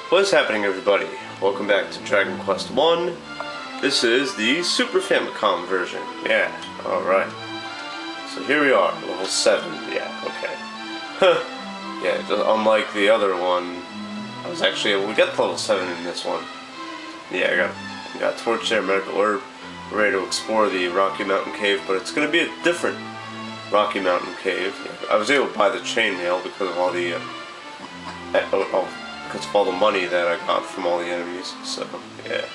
What is happening, everybody? Welcome back to Dragon Quest 1. This is the Super Famicom version. Yeah, alright. So here we are, level 7. Yeah, okay. Yeah, just unlike the other one, I was actually able to get to level 7 in this one. Yeah, I got Torch there, Medical Herb. We're ready to explore the Rocky Mountain Cave, but it's going to be a different Rocky Mountain Cave. I was able to buy the chainmail because of all the because of all the money that I got from all the enemies. So yeah.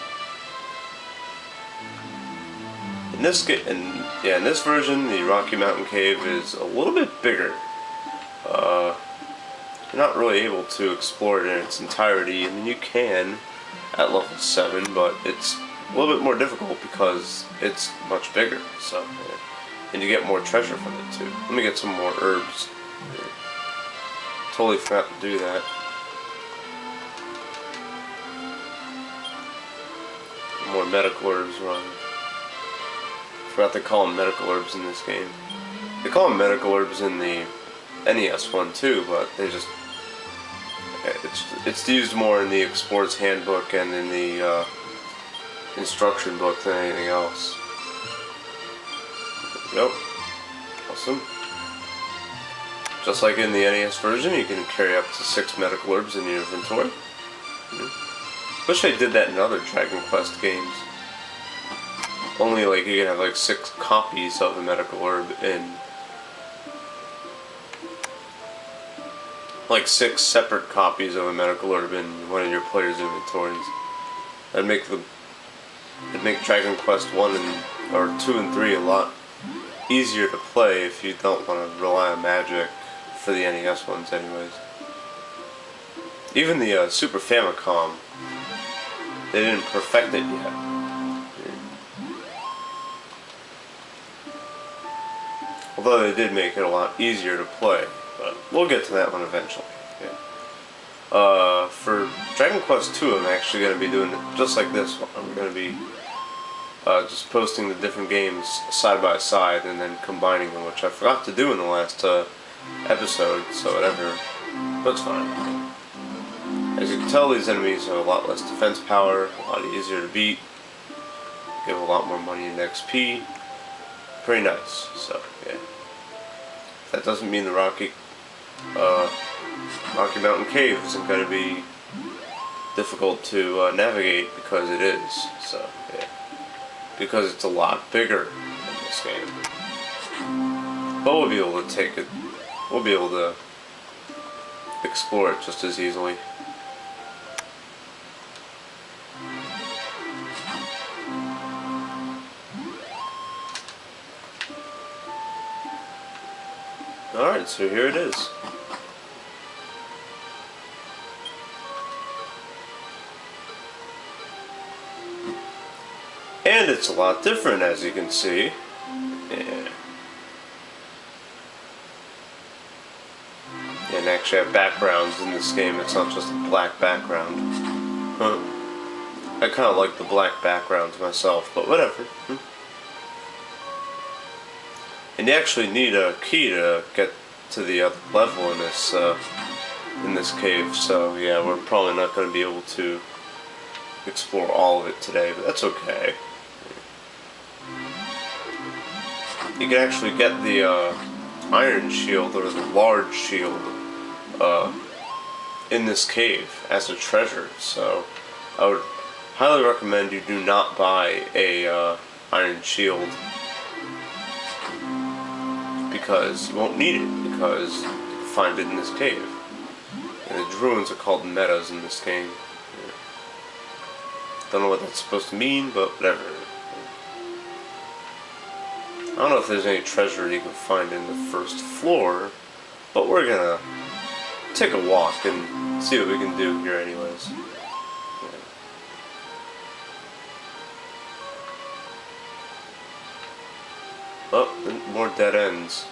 In this version, the Rocky Mountain Cave is a little bit bigger. You're not really able to explore it in its entirety. I mean, you can at level 7, but it's a little bit more difficult because it's much bigger. So, yeah. And you get more treasure from it too. Let me get some more herbs. Totally forgot to do that. More medical herbs run. Forgot they call them medical herbs in this game. They call them medical herbs in the NES one too, but they just it's used more in the Explorer's Handbook and in the instruction book than anything else. Yep. Awesome. Just like in the NES version, you can carry up to 6 medical herbs in your inventory. Wish they did that in other Dragon Quest games. Only like you can have like 6 copies of a medical herb in like 6 separate copies of a medical herb in one of your players' inventories. That'd make Dragon Quest 1 or 2 and 3 a lot easier to play if you don't want to rely on magic for the NES ones anyways. Even the Super Famicom, they didn't perfect it yet. Although they did make it a lot easier to play, but we'll get to that one eventually. Yeah. For Dragon Quest 2, I'm actually going to be doing it just like this one. I'm going to be just posting the different games side by side and then combining them, which I forgot to do in the last episode, so whatever. That's fine. As you can tell, these enemies have a lot less defense power, a lot easier to beat, give a lot more money in XP. Pretty nice, so yeah. That doesn't mean the Rocky Mountain Cave isn't going to be difficult to navigate, because it is, so yeah. Because it's a lot bigger in this game. But we'll be able to take it, we'll be able to explore it just as easily. Alright, so here it is. And it's a lot different, as you can see. Yeah. And actually have backgrounds in this game, it's not just a black background. Huh. I kind of like the black backgrounds myself, but whatever. And you actually need a key to get to the other level in this cave, so yeah, we're probably not going to be able to explore all of it today, but that's okay. You can actually get the iron shield, or the large shield, in this cave as a treasure, so I would highly recommend you do not buy a iron shield, because you won't need it, because you can find it in this cave. And the druids are called metas in this game. Don't know what that's supposed to mean, but whatever. I don't know if there's any treasure you can find in the first floor, but we're gonna take a walk and see what we can do here anyways. Oh, more dead ends.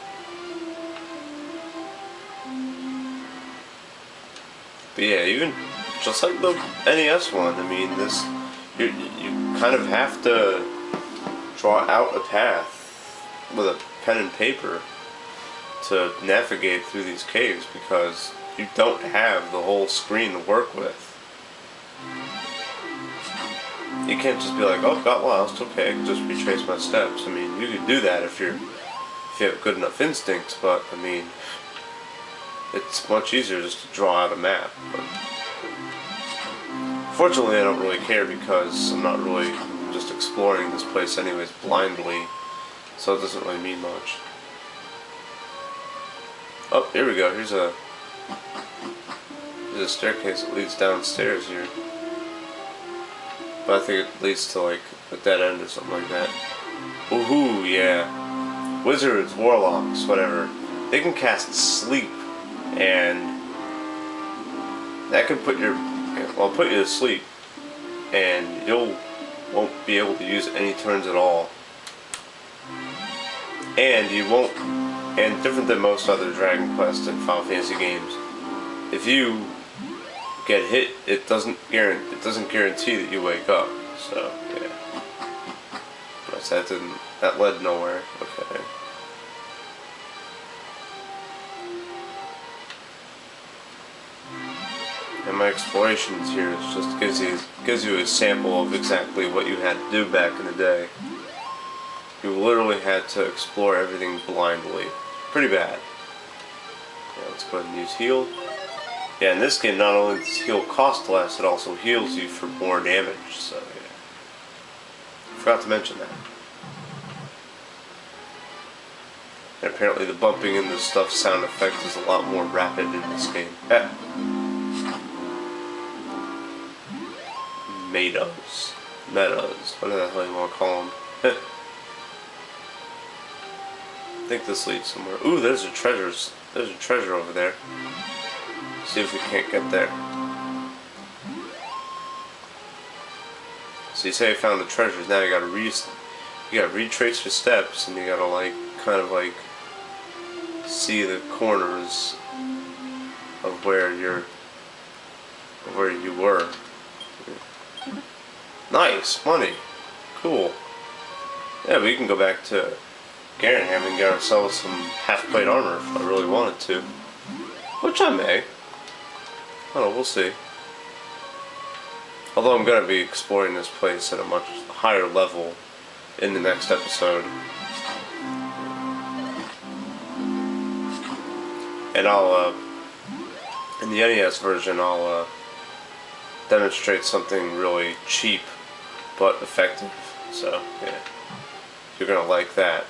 But yeah, even just like the NES one, I mean, this you kind of have to draw out a path with a pen and paper to navigate through these caves, because you don't have the whole screen to work with. You can't just be like, oh, got lost, okay, I can just retrace my steps. I mean, you could do that if you have good enough instincts, but I mean, it's much easier just to draw out a map. But fortunately, I don't really care because I'm not really just exploring this place anyways blindly, so it doesn't really mean much. Oh, here we go. Here's a staircase that leads downstairs here. But I think it leads to like a dead end or something like that. Woohoo, yeah. Wizards, warlocks, whatever. They can cast sleep, and that can put you to sleep, and won't be able to use any turns at all. And you won't, and different than most other Dragon Quest and Final Fantasy games, if you get hit, it doesn't guarantee that you wake up. So yeah, but that led nowhere. Okay. And my explorations here is just gives you a sample of exactly what you had to do back in the day. You literally had to explore everything blindly. Pretty bad. Yeah, let's go ahead and use heal. Yeah, in this game, not only does heal cost less, it also heals you for more damage. So yeah, forgot to mention that. And apparently, the bumping into stuff sound effect is a lot more rapid in this game. Meadows, whatever the hell you want to call them. I think this leads somewhere. Ooh, there's a treasure over there. See if we can't get there. So you say you found the treasures. Now you gotta retrace your steps, and you gotta like kind of like see the corners of where you were. Nice money, cool. Yeah, we can go back to Garanham and get ourselves some half-plate armor if I really wanted to, which I may. Oh, we'll see. Although I'm going to be exploring this place at a much higher level in the next episode. And I'll, in the NES version, I'll demonstrate something really cheap but effective. So, yeah. You're going to like that.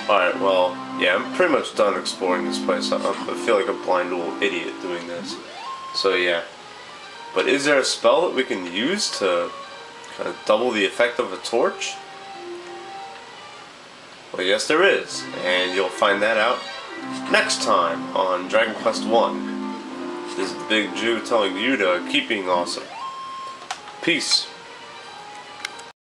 Alright, well, yeah, I'm pretty much done exploring this place. I feel like a blind little idiot doing this. So, yeah. But is there a spell that we can use to kind of double the effect of a torch? Well, yes there is. And you'll find that out next time on Dragon Quest 1. This is the Big Jew telling you to keep being awesome. Peace.